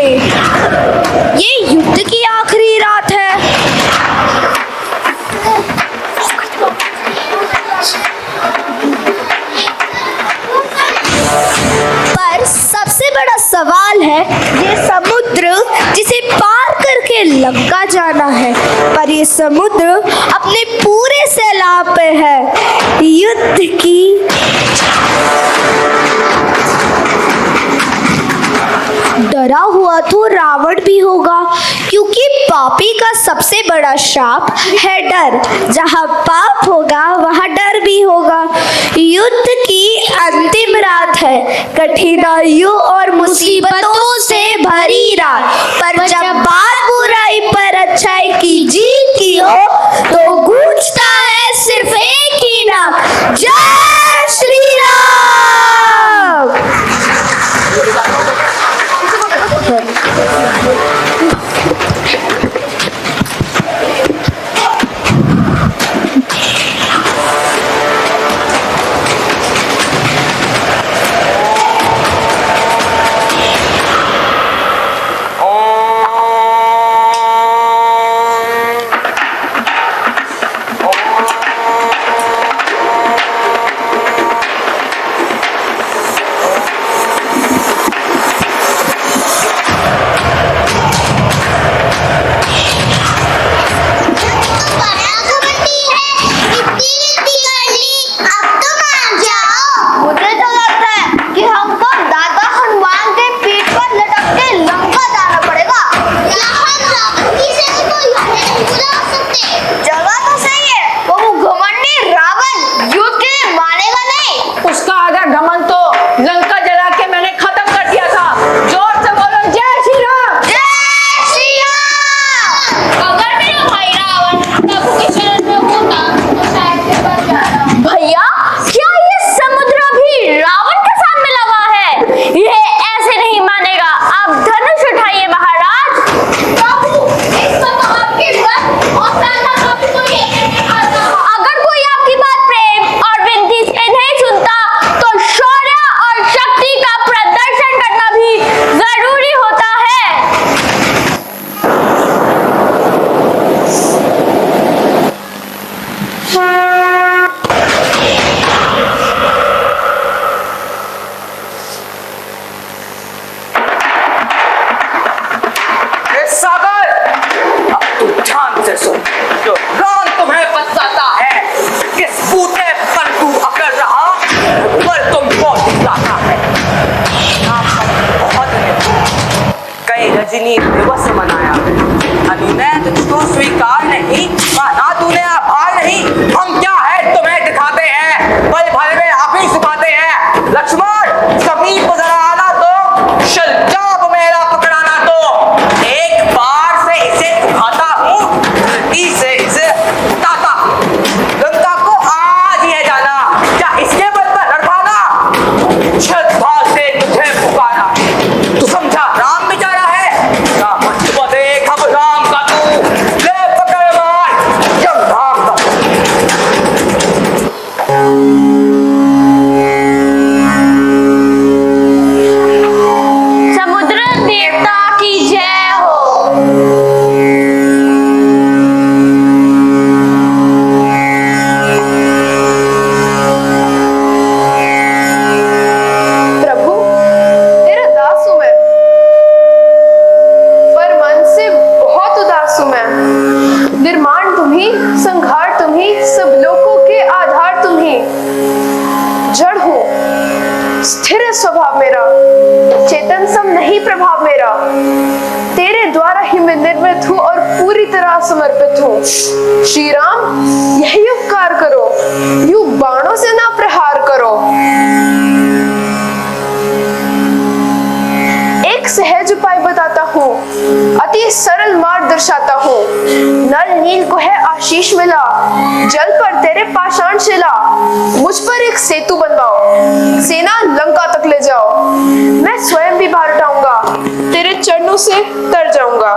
निकले। ये युद्ध की आखिरी रात है। पर सबसे बड़ा सवाल है ये समुद्र जिसे पार करके लंका जाना है, पर ये समुद्र अपने पूरे सैलाब पे है। युद्ध की डरा हुआ तो रावण भी होगा, क्योंकि पापी का सबसे बड़ा श्राप है डर। जहाँ पाप होगा वहाँ डर भी होगा। युद्ध की अंतिम रात है, कठिनाइयों और मुसीबतों से भरी रात, पर जब बात बुराई पर अच्छाई की जीत की हो तो गूंजता है सिर्फ एक ही नाम, जय श्री राम। रजनी दिवस मनाया, अनुनय तुझको स्वीकार नहीं, माना तूने आभार नहीं। हम क्या है तुम्हें दिखाते हैं, पल भर में आप ही सुखाते हैं। लक्ष्मण समीप जरा आना तो, शलचाप मेरा पकड़ाना तो, एक बार से इसे सुखाता हूँ, धरती से इसे हटाता हूँ। लंका को आज ही है जाना, क्या इसके बल पर लड़वाना? श्रद्धा से तुझे पुकारा, तू समझा राम बेचारा है, देख अब राम का तू, ले पकड़ मार जब राम का। समुद्र देवता की जय हो। प्रभु तेरा दास हूं मैं, पर मन से बहुत उदास हूं मैं। निर्माण तुम ही, संहार तुम ही, सब लोगों के आधार तुम ही। जड़ हूं, स्थिर है स्वभाव मेरा, चेतन सम नहीं प्रभाव मेरा। तेरे द्वारा ही मैं निर्मित हूं और पूरी तरह समर्पित हूं। श्री राम यही उपकार करो, यूं बाणों से ना प्रहार करो। एक सहज उपाय बताता हूँ, अति सरल मार्ग दर्शाता हूँ। नल नील को है आशीष मिला, जल पर तेरे पाषाण शिला। मुझ पर एक सेतु बनवाओ, सेना लंका तक ले जाओ। मैं स्वयं भी भार उठाऊंगा, तेरे चरणों से तर जाऊंगा।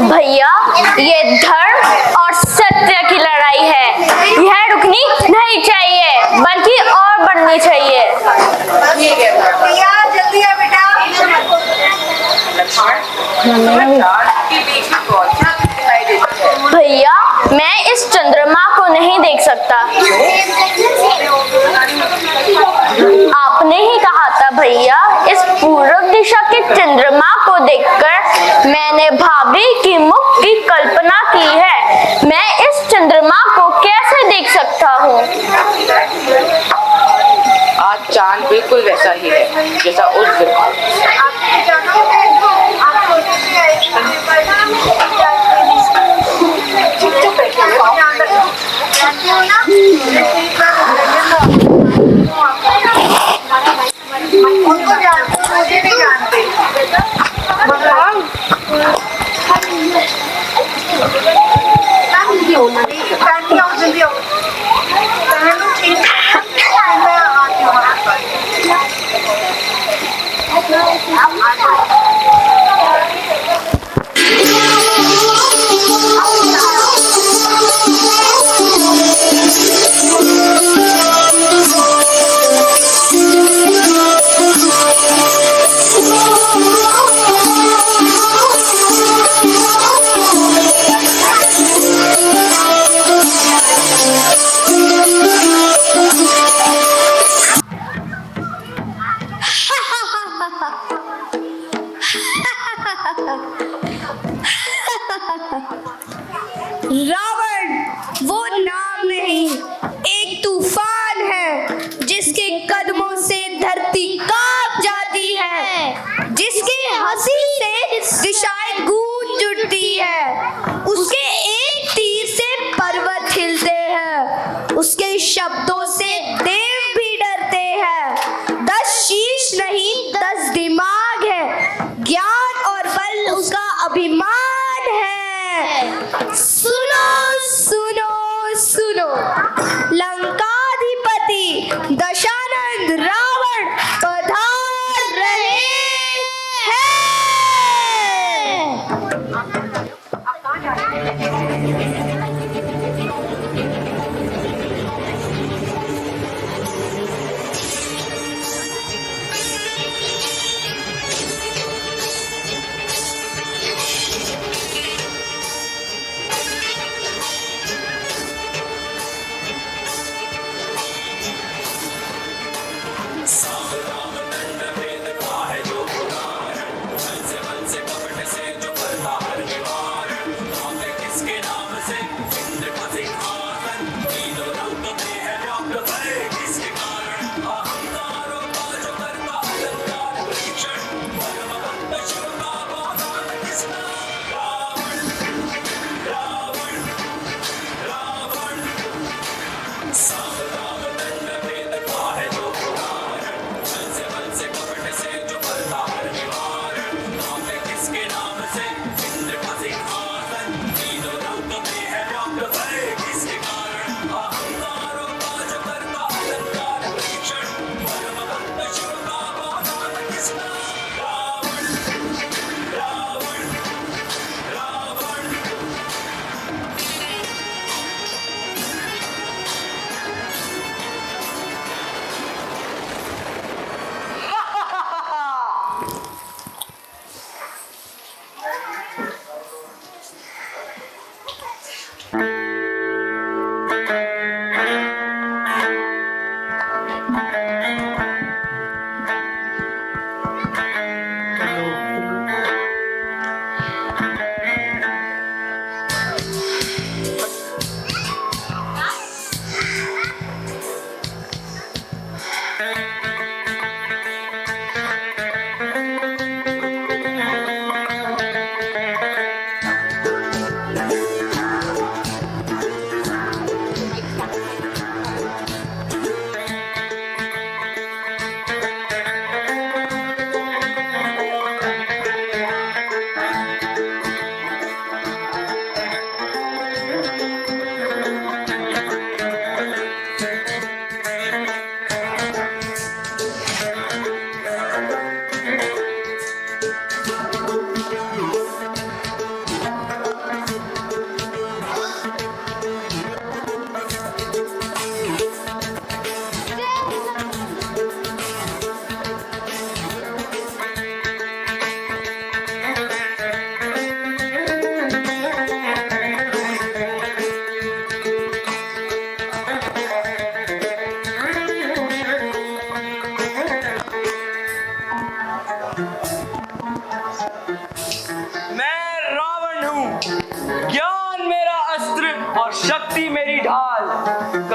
भैया, ये धर्म और सत्य की लड़ाई है। यह रुकनी नहीं चाहिए, बल्कि और बढ़नी चाहिए। प्रिया जल्दी आ बेटा। भैया, मैं इस चंद्रमा को नहीं देख सकता। आपने ही कहा था भैया, इस पूर्व दिशा के चंद्रमा को देखकर मैंने भाभी की मुख की कल्पना की है। मैं इस चंद्रमा को कैसे देख सकता हूँ? आज चांद बिल्कुल वैसा ही है जैसा उस दिन। आपने जाना आप सोचते थे चुप बैठे जानते हो ना उनको जानते हो, मुझे नहीं जानते। जल्दी आओ जल्दी आओ। मैं आती हूँ।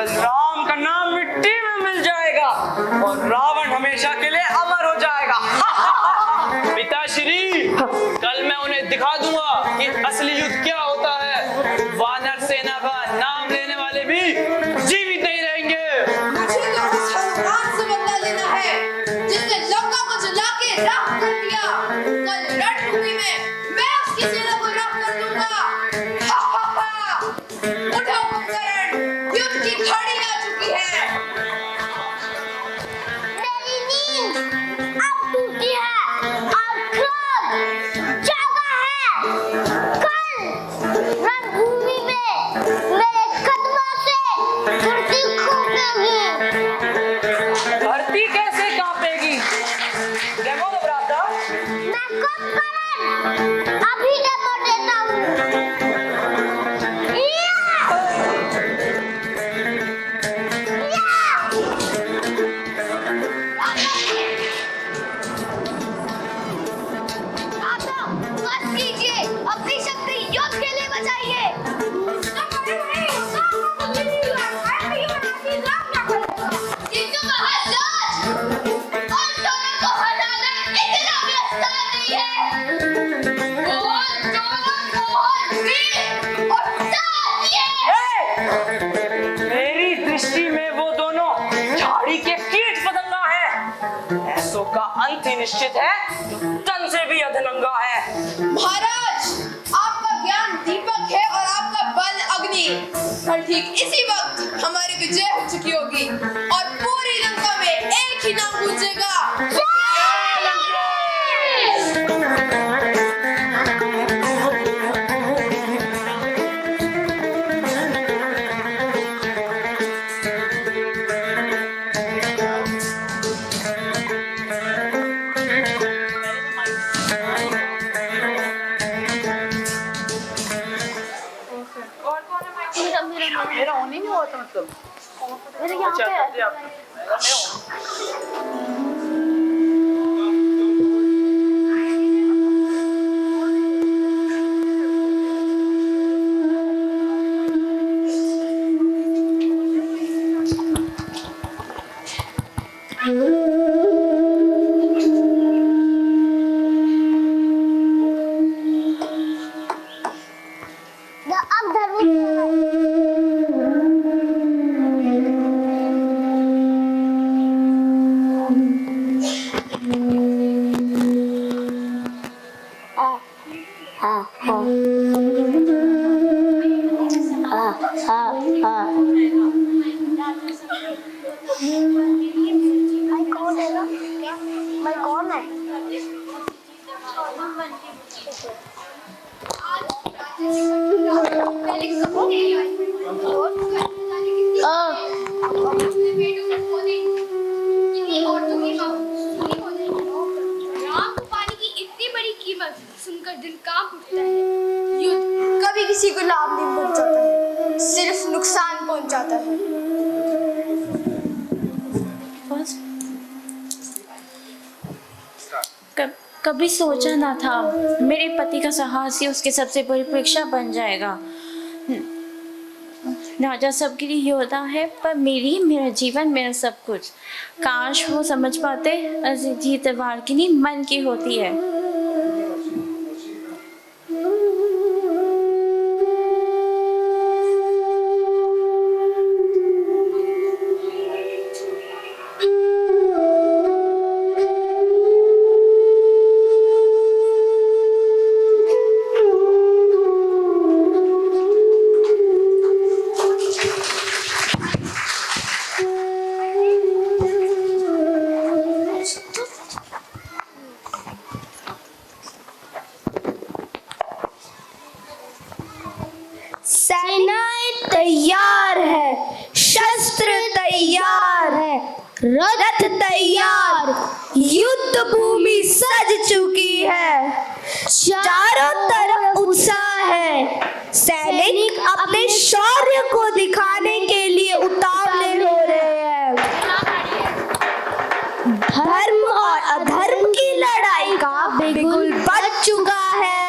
बलराम का नाम मिट्टी में मिल जाएगा और रावण हमेशा के लिए अमर हो जाएगा। पिताश्री, कल मैं उन्हें दिखा दूंगा कि असली युद्ध क्या होता है। वानर सेना का नाम लेने वाले भी जीवित नहीं रहेंगे। मुझे तो उस हनुमान से बदला लेना है जिसने लंका को जला के राख कर दिया। कल रणभूमि में मैं उसकी सेना को राख कर दूंगा। उठो कुंभकर्ण, युद्ध की घड़ी आ चुकी है। मेरी नींद अब टूटी है और क्रोध जागा है। कल रणभूमि में मेरे कदमों से धरती कांपेगी। धरती कैसे कांपेगी? देखो तो भ्राता, मैं कुंभकर्ण अभी डेमो देता हूँ। बस कीजिए, अपनी शक्ति युद्ध के लिए बचाइए। किंतु महाराज, उन दोनों को हटाना इतना भी आसान नहीं है। वो दोनों बहुत वीर और ताकतवर हैं। मेरी दृष्टि में वो दोनों झाड़ी के कीट बदलना है। ऐसों का अंत ही निश्चित है, तन से भी अधनंगा है। महाराज, आपका ज्ञान दीपक है और आपका बल अग्नि। पर ठीक इसी वक्त हमारी विजय हो चुकी होगी और पूरी लंका में एक ही नाम गूंजेगा। मेरा ऑन ही नहीं हुआ था मतलब। मेरे यहाँ पे है। अब मैं कौन है? सुनकर दिल कांप उठता है। युद्ध कभी किसी को लाभ नहीं पहुंचाता है, सिर्फ नुकसान पहुंचाता है। कभी सोचा ना था मेरे पति का साहस ही उसकी सबसे बड़ी परीक्षा बन जाएगा। राजा सबके लिए योद्धा है, पर मेरा जीवन, मेरा सब कुछ। काश वो समझ पाते, जीत तलवार की नहीं मन की होती है। सेनाएं तैयार है, शस्त्र तैयार है, रथ तैयार, युद्ध भूमि सज चुकी है, चारों तरफ उत्साह है। सैनिक अपने शौर्य को दिखाने के लिए उतावले हो रहे हैं। धर्म और अधर्म की लड़ाई का बिगुल बज चुका है।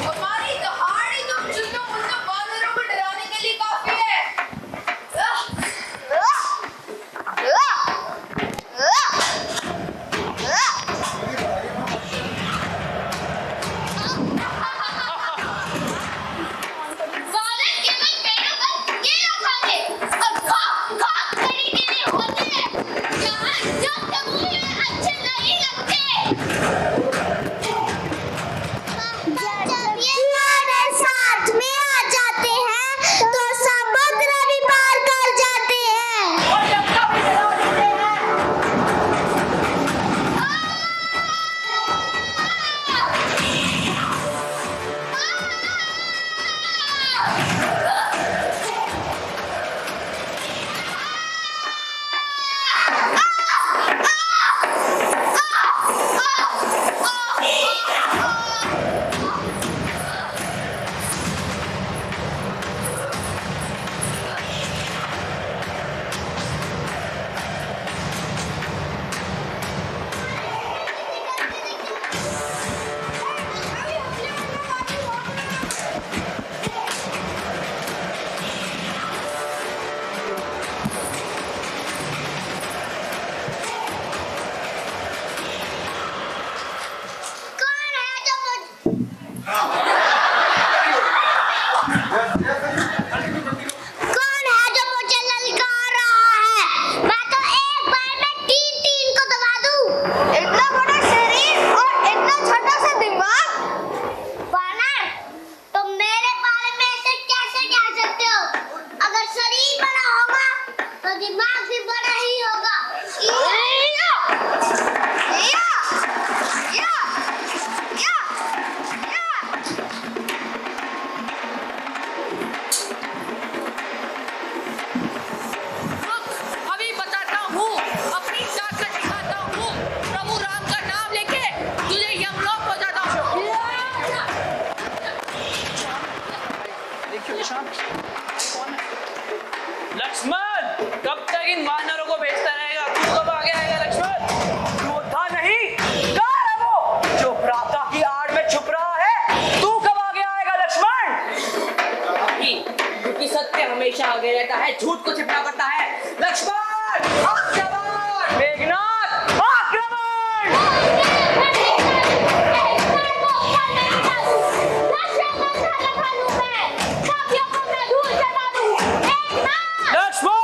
हमारी कहानी तो चुन्नू मुन्नू बांदरों को डराने के लिए काफी है। बालक केवल पेड़ों पर केला खाते और खा खड़ी के लिए होते हैं। यहाँ जो तबूल में अच्छे नहीं लगते। जब ये हमारे साथ में आ जाते हैं तो समुद्र भी पार कर जाते हैं। कौन है जो मुझे ललकार रहा है? मैं तो एक बार में 3 को दबा दूं। इतना बड़ा शरीर और इतना छोटा सा दिमाग। वानर, तुम मेरे बारे में ऐसे कैसे कह सकते हो? अगर शरीर बड़ा होगा तो दिमाग भी बड़ा ही होगा। अभी बताता हूँ, अपनी ताकत दिखाता हूँ। प्रभु राम का नाम लेके तुझे यमलोक पहुँचाता हूँ। लक्ष्मण कब तक इन वानरों को भेजता रहेगा? तू कब आगे आएगा लक्ष्मण? योद्धा नहीं, कहाँ है वो जो प्रातः की आड़ में छुप रहा है? तू कब आगे आएगा लक्ष्मण? क्योंकि सत्य हमेशा आगे रहता है, झूठ को छिपा करता है। लक्ष्मण आक्रमण! मेघनाथ आक्रमण! लक्ष्मण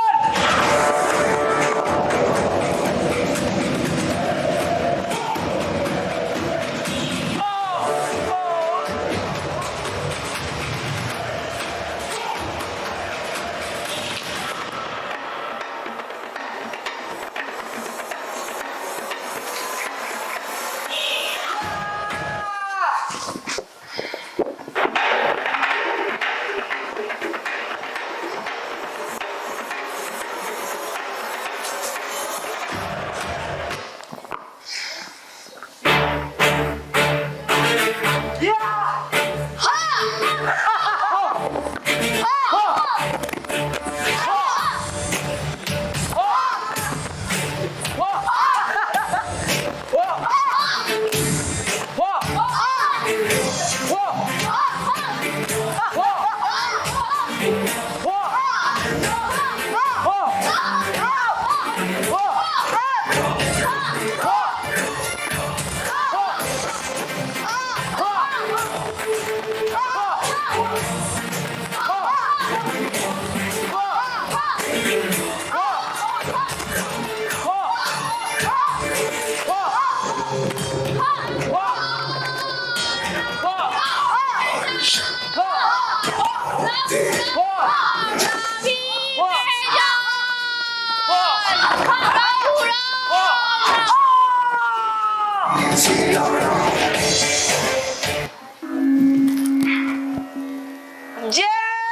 Ravi!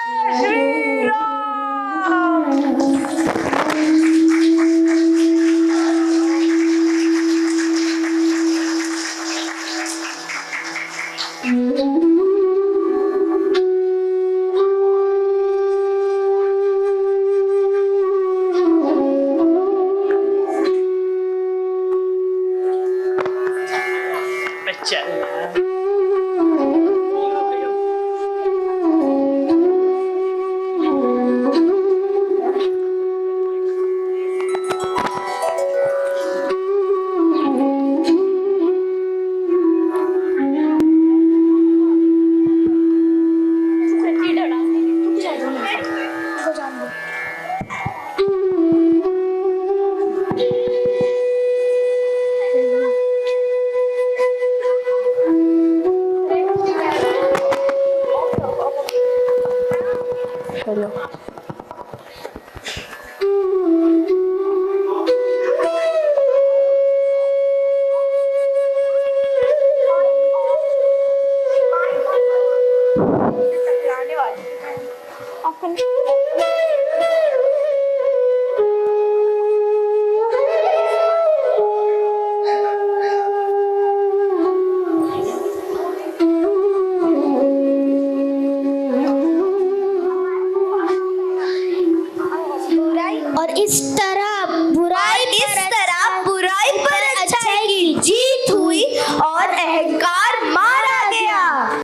श्री राम। और इस तरह